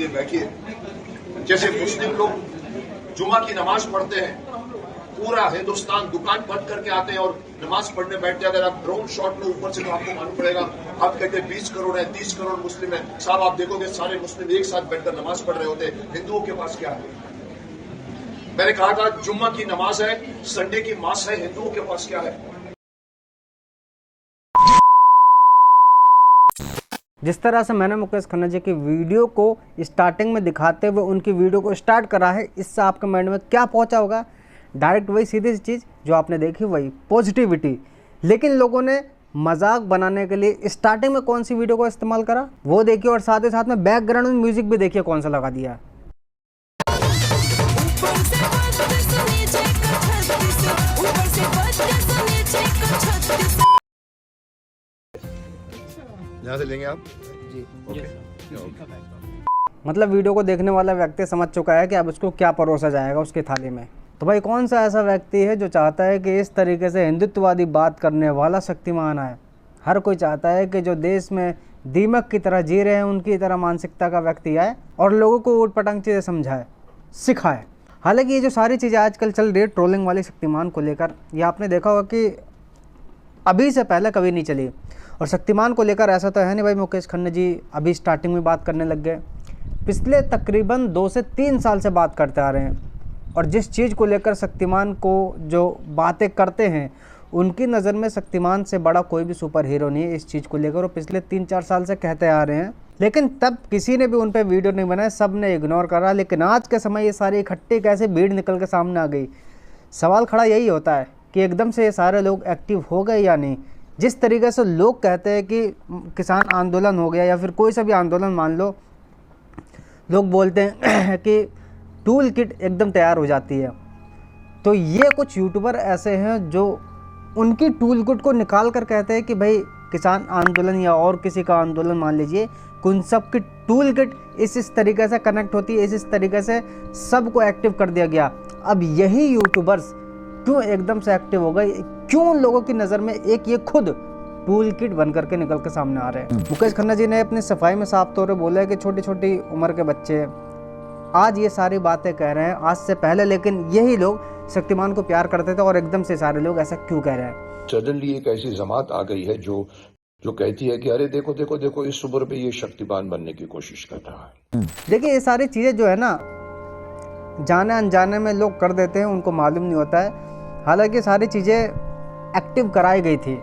बैठिए। जैसे मुस्लिम लोग जुमा की नमाज पढ़ते हैं, पूरा हिंदुस्तान दुकान बंद करके आते हैं और नमाज पढ़ने बैठते हैं। अगर आप ड्रोन शॉट में ऊपर से तो आपको मालूम पड़ेगा, आप कहते हैं 20 करोड़ है, 30 करोड़ मुस्लिम है। साहब आप देखोगे सारे मुस्लिम एक साथ बैठकर नमाज पढ़ रहे होते हैं। हिंदुओं के पास क्या है? मैंने कहा था जुम्मा की नमाज है, संडे की मास है, हिंदुओं के पास क्या है? जिस तरह से मैंने मुकेश खन्ना जी की वीडियो को स्टार्टिंग में दिखाते हुए उनकी वीडियो को स्टार्ट करा है, इससे आपके माइंड में क्या पहुंचा होगा? डायरेक्ट वही सीधी सी चीज़ जो आपने देखी, वही पॉजिटिविटी। लेकिन लोगों ने मजाक बनाने के लिए स्टार्टिंग में कौन सी वीडियो को इस्तेमाल करा वो देखिए, और साथ ही साथ में बैकग्राउंड में म्यूजिक भी देखिए कौन सा लगा दिया। यहाँ से लेंगे आप जी ओके। मतलब वीडियो को देखने वाला व्यक्ति समझ चुका है कि अब उसको क्या परोसा जाएगा उसकी थाली में। तो भाई कौन सा ऐसा व्यक्ति है जो चाहता है कि इस तरीके से हिंदुत्ववादी बात करने वाला शक्तिमान आए? हर कोई चाहता है कि जो देश में दीमक की तरह जी रहे हैं उनकी तरह मानसिकता का व्यक्ति आए और लोगों को ऊट पटांग चीज़ें समझाए, सिखाए। हालांकि ये जो सारी चीज़ें आजकल चल रही है ट्रोलिंग वाली शक्तिमान को लेकर, ये आपने देखा होगा कि अभी से पहले कभी नहीं चली। और शक्तिमान को लेकर ऐसा तो है नहीं भाई मुकेश खन्ना जी अभी स्टार्टिंग में बात करने लग गए। पिछले तकरीबन 2 से 3 साल से बात करते आ रहे हैं, और जिस चीज़ को लेकर शक्तिमान को जो बातें करते हैं उनकी नज़र में शक्तिमान से बड़ा कोई भी सुपर हीरो नहीं है इस चीज़ को लेकर, और पिछले 3-4 साल से कहते आ रहे हैं। लेकिन तब किसी ने भी उन पर वीडियो नहीं बनाया, सब ने इग्नोर करा। लेकिन आज के समय ये सारी इकट्ठी कैसे भीड़ निकल के सामने आ गई? सवाल खड़ा यही होता है कि एकदम से ये सारे लोग एक्टिव हो गए या नहीं। जिस तरीके से लोग कहते हैं कि किसान आंदोलन हो गया या फिर कोई सा भी आंदोलन मान लो, लोग बोलते हैं कि टूल किट एकदम तैयार हो जाती है। तो ये कुछ यूट्यूबर ऐसे हैं जो उनकी टूल किट को निकाल कर कहते हैं कि भाई किसान आंदोलन या और किसी का आंदोलन मान लीजिए, उन सब की टूल किट इस तरीके से कनेक्ट होती है, इस तरीके से सबको एक्टिव कर दिया गया। अब यही यूट्यूबर्स क्यों एकदम से एक्टिव हो गए? क्यों लोगों की नज़र में एक ये खुद टूल किट बन करके निकल के सामने आ रहे हैं? मुकेश खन्ना जी ने अपनी सफाई में साफ तौर पर बोला है कि छोटी छोटी उम्र के बच्चे आज ये सारी बातें कह रहे हैं, आज से पहले लेकिन यही लोग शक्तिमान को प्यार करते थे, और एकदम से सारे लोग ऐसा क्यों कह रहे हैं? सडनली एक ऐसी जमात आ गई है जो कहती है कि अरे देखो देखो देखो इस उम्र पे ये शक्तिमान बनने की कोशिश कर रहा है। देखिए ये सारी चीज़ें जो है ना, जाने अनजाने में लोग कर देते हैं, उनको मालूम नहीं होता है। हालांकि सारी चीज़ें एक्टिव कराई गई थी।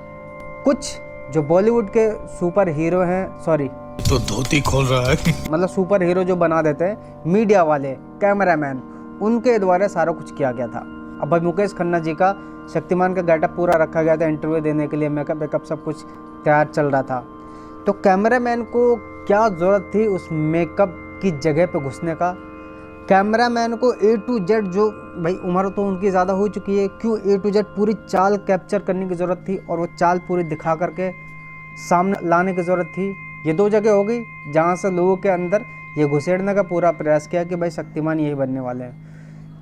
कुछ जो बॉलीवुड के सुपर हीरो हैं, सॉरी तो धोती खोल रहा है मतलब सुपर हीरो जो बना देते हैं, मीडिया वाले, कैमरामैन, उनके द्वारा सारा कुछ किया गया था। अब भाई मुकेश खन्ना जी का शक्तिमान का गेटअप पूरा रखा गया था इंटरव्यू देने के लिए, मेकअप वेकअप सब कुछ तैयार चल रहा था। तो कैमरामैन को क्या ज़रूरत थी उस मेकअप की जगह पे घुसने का? कैमरामैन को A to Z, जो भाई उम्र तो उनकी ज़्यादा हो चुकी है, क्यों A to Z पूरी चाल कैप्चर करने की ज़रूरत थी और वो चाल पूरी दिखा करके सामने लाने की ज़रूरत थी? ये 2 जगह हो गई जहाँ से लोगों के अंदर ये घुसेड़ने का पूरा प्रयास किया कि भाई शक्तिमान यही बनने वाले हैं।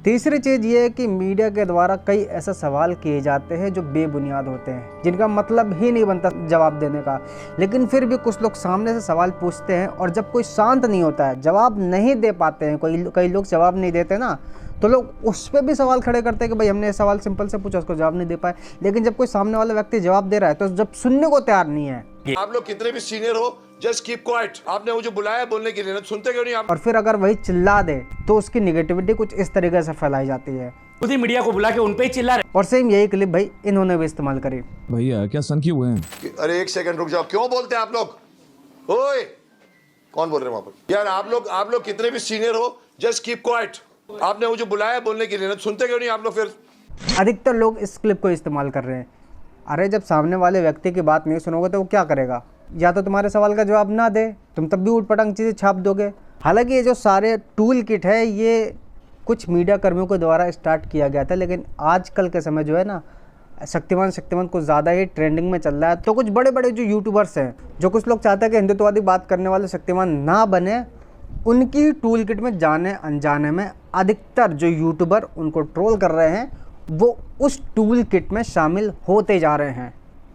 तीसरी चीज़ ये है कि मीडिया के द्वारा कई ऐसे सवाल किए जाते हैं जो बेबुनियाद होते हैं, जिनका मतलब ही नहीं बनता जवाब देने का। लेकिन फिर भी कुछ लोग सामने से सवाल पूछते हैं, और जब कोई शांत नहीं होता है, जवाब नहीं दे पाते हैं, कई लोग जवाब नहीं देते ना, तो लोग उस पर भी सवाल खड़े करते हैं कि भाई हमने ये सवाल सिंपल से पूछा, उसको जवाब नहीं दे पाए। लेकिन जब कोई सामने वाला व्यक्ति जवाब दे रहा है तो जब सुनने को तैयार नहीं है। आप लोग कितने भी सीनियर हो, जस्ट कीप क्वाइट। आपने मुझे बुलाया बोलने के लिए, सुनते क्यों नहीं आप? और फिर अगर वही चिल्ला दे तो उसकी निगेटिविटी कुछ इस तरीके से फैलाई जाती है। खुद ही मीडिया को बुला के उन पे ही चिल्ला रहे। और सेम यही क्लिप भाई इन्होंने भी इस्तेमाल करी। भैया क्या सन किए हुए हैं? अरे एक सेकंड रुक जाओ, क्यों बोलते हैं आप लोग? ओए कौन बोल रहे हैं वहां पर? यार आप लोग कितने भी सीनियर हो, जस्ट कीप क्वाइट। आपने मुझे बुलाया बोलने के लिए, सुनते क्यों नहीं आप लोग? फिर अधिकतर लोग इस क्लिप को इस्तेमाल कर रहे हैं। अरे जब सामने वाले व्यक्ति की बात नहीं सुनोगे तो वो क्या करेगा? या तो तुम्हारे सवाल का जवाब ना दे, तुम तब भी उटपटांग चीज़ें छाप दोगे। हालांकि ये जो सारे टूल किट है ये कुछ मीडिया कर्मियों के द्वारा स्टार्ट किया गया था, लेकिन आजकल के समय जो है ना, शक्तिमान कुछ ज़्यादा ही ट्रेंडिंग में चल रहा है। तो कुछ बड़े बड़े जो यूट्यूबर्स हैं, जो कुछ लोग चाहते हैं कि हिंदुत्ववादी बात करने वाले शक्तिमान ना बने, उनकी टूल किट में जाने अनजाने में अधिकतर जो यूट्यूबर उनको ट्रोल कर रहे हैं वो उस टूल किट में शामिल होते जा रहे हैं।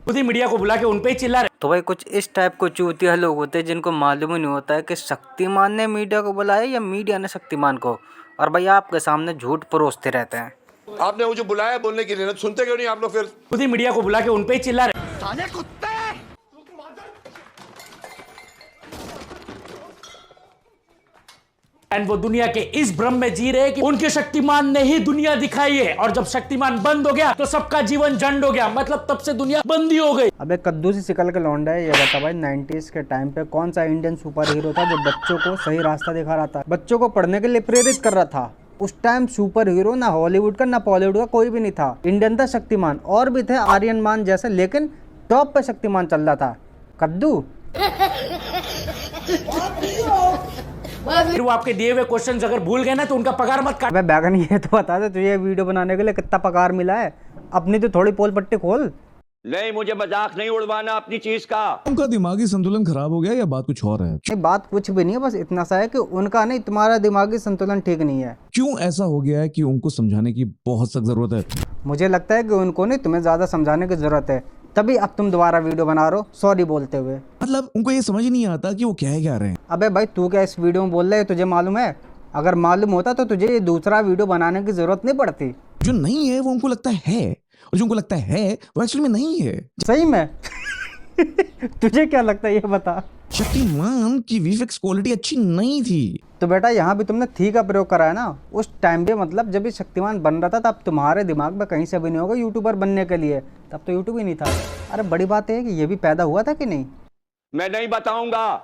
खुद ही मीडिया को बुला के उन पे ही चिल्ला रहे। तो भाई कुछ इस टाइप को चूतिया लोग होते हैं जिनको मालूम ही नहीं होता है कि शक्तिमान ने मीडिया को बुलाया या मीडिया ने शक्तिमान को, और भाई आपके सामने झूठ परोसते रहते हैं। आपने मुझे बुलाया बोलने के लिए ना, सुनते क्यों नहीं आप लोग? फिर खुद ही मीडिया को बुला के उन पे ही चिल्ला रहे। एंड वो दुनिया के इस भ्रम में जी रहे कि उनके शक्तिमान ने ही दुनिया दिखाई है, और जब शक्तिमान बंद हो गया तो सबका जीवन झंड हो गया, मतलब तब से दुनिया बंदी हो गई। अबे कद्दू सी शिकल के लौंडा है, ये बता भाई 90s के टाइम पे कौन सा इंडियन सुपर हीरो था जो बच्चों को सही रास्ता दिखा रहा था, बच्चों को पढ़ने के लिए प्रेरित कर रहा था। उस टाइम सुपर हीरो ना हॉलीवुड का ना बॉलीवुड का कोई भी नहीं था, इंडियन था शक्तिमान, और भी थे आर्यन मान जैसे, लेकिन टॉप पे शक्तिमान चल रहा था। कद्दू फिर वो आपके दिए हुए क्वेश्चंस अगर भूल गए ना तो उनका पगार मत काट। अबे बैगन ये तो बता दे तुझे वीडियो बनाने के लिए कितना पगार मिला है, अपनी तो थोड़ी पोल पट्टी खोल। नहीं, मुझे मजाक नहीं उड़वाना अपनी चीज का। उनका दिमागी संतुलन खराब हो गया या बात कुछ और है? नहीं, बात कुछ भी नहीं है, बस इतना सा है कि उनका नहीं, तुम्हारा दिमागी संतुलन ठीक नहीं है। क्यों ऐसा हो गया है कि उनको समझाने की बहुत सख्त जरूरत है? मुझे लगता है कि उनको नहीं, तुम्हें ज्यादा समझाने की जरूरत है, तभी अब तुम दोबारा वीडियो बना रहे हो सॉरी बोलते हुए। मतलब उनको ये समझ नहीं आता कि वो क्या रहे हैं। अबे भाई तू क्या इस वीडियो में बोल रहे है, तुझे मालूम है? अगर मालूम होता तो तुझे ये दूसरा वीडियो बनाने की जरूरत नहीं पड़ती। जो नहीं है वो उनको लगता है, और जो उनको लगता है वो एक्चुअली में नहीं है। सही में तुझे क्या लगता है ये बता? शक्तिमान की वीएफएक्स क्वालिटी अच्छी नहीं थी। तो बेटा यहाँ भी तुमने थी का प्रयोग करा है ना, उस टाइम पे मतलब जब ये शक्तिमान बन रहा था तब तुम्हारे दिमाग में कहीं से भी नहीं होगा यूट्यूबर बनने के लिए, तब तो यूट्यूब ही नहीं था। अरे बड़ी बात है कि ये भी पैदा हुआ था कि नहीं? मैं नहीं बताऊंगा।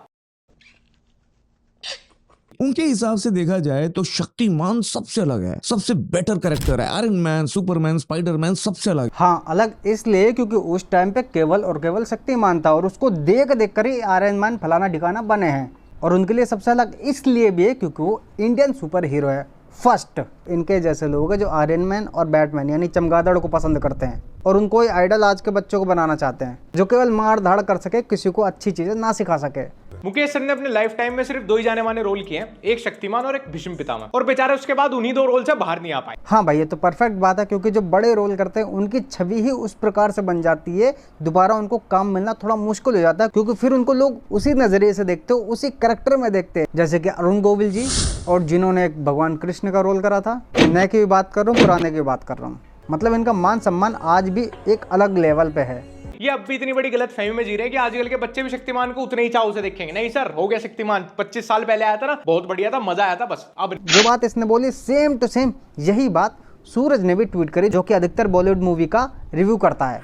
उनके हिसाब से देखा जाए तो शक्तिमान सबसे अलग है, सबसे बेटर कैरेक्टर है। आयरन मैन, सुपरमैन, स्पाइडरमैन सबसे अलग। हाँ अलग इसलिए क्योंकि उस टाइम पे केवल और केवल शक्तिमान था, और उसको देख देख कर ही आयरन मैन फलाना ठिकाना बने हैं। और उनके लिए सबसे अलग इसलिए भी है क्योंकि वो इंडियन सुपर हीरो है फर्स्ट। इनके जैसे लोग हैं जो आयरन मैन और बैटमैन यानी चमगादड़ को पसंद करते हैं, और उनको ही आइडल आज के बच्चों को बनाना चाहते हैं, जो केवल मार धाड़ कर सके, किसी को अच्छी चीजें ना सिखा सके। मुकेश सर ने अपने लाइफ टाइम में सिर्फ 2 ही जाने माने रोल किए हैं, एक शक्तिमान और एक भीष्म पितामह, और बेचारे उसके बाद उन्हीं 2 रोल से बाहर नहीं आ पाए। हाँ भाई ये तो परफेक्ट बात है, क्योंकि जो बड़े रोल करते हैं उनकी छवि ही उस प्रकार से बन जाती है, दोबारा उनको काम मिलना थोड़ा मुश्किल हो जाता है, क्योंकि फिर उनको लोग उसी नजरिए से देखते हो, उसी कैरेक्टर में देखते हैं। जैसे कि अरुण गोविल जी, और जिन्होंने एक भगवान कृष्ण का रोल करा था। नए की भी बात कर रहा हूँ, पुराने की बात कर रहा हूँ, मतलब इनका मान सम्मान आज भी एक अलग लेवल पे है। ये अब भी इतनी बड़ी गलत फहमी में जी रहे हैं कि आजकल के बच्चे भी शक्तिमान को उतने ही चाव से देखेंगे। नहीं सर, हो गया शक्तिमान 25 साल पहले आया था ना, बहुत बढ़िया था, मजा आया था, बस अब जो बात इसने बोली सेम टू सेम यही बात सूरज ने भी ट्वीट करी, जो कि अधिकतर बॉलीवुड मूवी का रिव्यू करता है।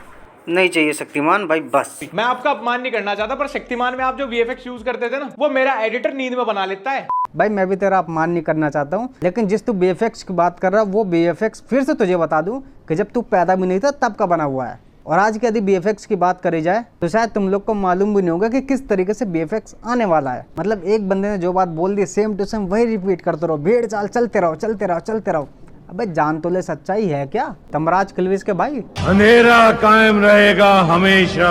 नहीं चाहिए शक्तिमान भाई बस। मैं आपका अपमान नहीं करना चाहता, पर शक्तिमान में आप जो वीएफएक्स यूज करते थे ना, वो मेरा एडिटर नींद में बना लेता है। भाई मैं भी तेरा अपमान नहीं करना चाहता हूँ, लेकिन जिस तू बीएफएक्स की बात कर रहा है वो बीएफएक्स फिर से तुझे बता दूं कि जब तू पैदा भी नहीं था तब का बना हुआ है। और आज के यदि बीएफएक्स की बात करी जाए तो शायद तुम लोग को मालूम भी नहीं होगा कि किस तरीके से बीएफएक्स आने वाला है। मतलब एक बंदे ने जो बात बोल दी सेम टू सेम वही रिपीट करते रहो, भेड़ चाल चलते रहो चलते रहो चलते रहो। अबे जान तो ले सच्चाई है क्या तमराज किलविस के भाई? अंधेरा कायम रहेगा हमेशा।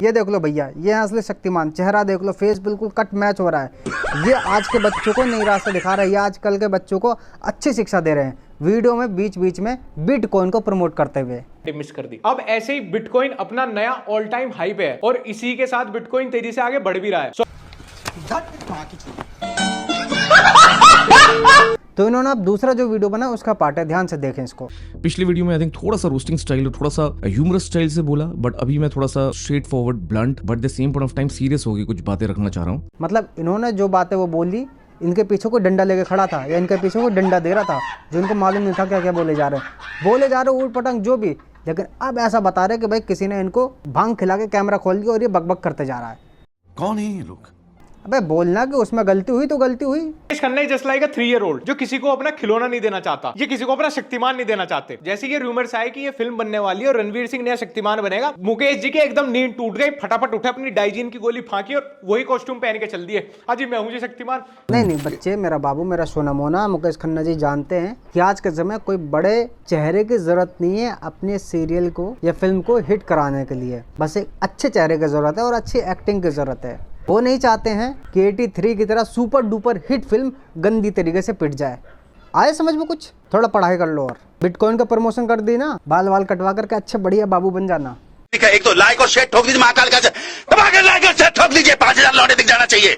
ये देख लो भैया, ये असली शक्तिमान, चेहरा देख लो, फेस बिल्कुल कट मैच हो रहा है। ये आज के बच्चों को नई रास्ता दिखा रहा है, ये आजकल के बच्चों को अच्छी शिक्षा दे रहे हैं, वीडियो में बीच बीच में बिटकॉइन को प्रमोट करते हुए। मिस कर दी। अब ऐसे ही बिटकॉइन अपना नया ऑल टाइम हाई पे है, और इसी के साथ बिटकॉइन तेजी से आगे बढ़ भी रहा है। तो इन्होंने अब दूसरा जो वीडियो बना उसका पार्ट है, ध्यान से देखें इसको। पिछले वीडियो में आई थिंक थोड़ा सा रोस्टिंग स्टाइल और थोड़ा सा ह्यूमरस स्टाइल से बोला, बट अभी मैं थोड़ा सा straight forward, blunt, but the same point of time serious होगी कुछ बातें रखना चाह रहा हूँ। मतलब इन्होंने जो बातें वो बोली, इनके पीछे कोई डंडा लेके खड़ा था या इनके पीछे कोई डंडा दे रहा था, जो इनको मालूम नहीं था क्या क्या बोले जा रहे ऊट पटंग जो भी। लेकिन अब ऐसा बता रहे कि भाई किसी ने इनको भांग खिला के कैमरा खोल दिया और ये बकबक करते जा रहा है। कौन है ये लोग? अबे बोलना कि उसमें गलती हुई तो गलती हुई। खन्ना जस्ट लाइक अ 3-year-old जो किसी को अपना खिलौना नहीं देना चाहता, ये किसी को अपना शक्तिमान नहीं देना चाहते। जैसे ये रूमर्स आए कि ये फिल्म बनने वाली है और रणवीर सिंह नया शक्तिमान बनेगा, मुकेश जी के एकदम नींद टूट गई, फटाफट उठे, अपनी डाइजीन की गोली फांकी और वही कॉस्ट्यूम पहन के चल दिए, हाजी मैं हूं जी शक्तिमान। नहीं बच्चे, मेरा बाबू, मेरा सोना मोना, मुकेश खन्ना जी जानते हैं कि आज के समय कोई बड़े चेहरे की जरूरत नहीं है अपने सीरियल को या फिल्म को हिट कराने के लिए, बस एक अच्छे चेहरे की जरूरत है और अच्छी एक्टिंग की जरूरत है। वो नहीं चाहते हैं कि 83 की तरह सुपर डुपर हिट फिल्म गंदी तरीके से पिट जाए। आए समझ में कुछ? थोड़ा पढ़ाई कर लो और बिटकॉइन का प्रमोशन कर दी ना, बाल वाल कटवा करके अच्छे बढ़िया बाबू बन जाना। ठीक है, एक तो लाइक और शेयर ठोक दीजिए महाकाल का, दबा के लाइक और शेयर ठोक दीजिए, 5000 लौटे दिख जाना चाहिए।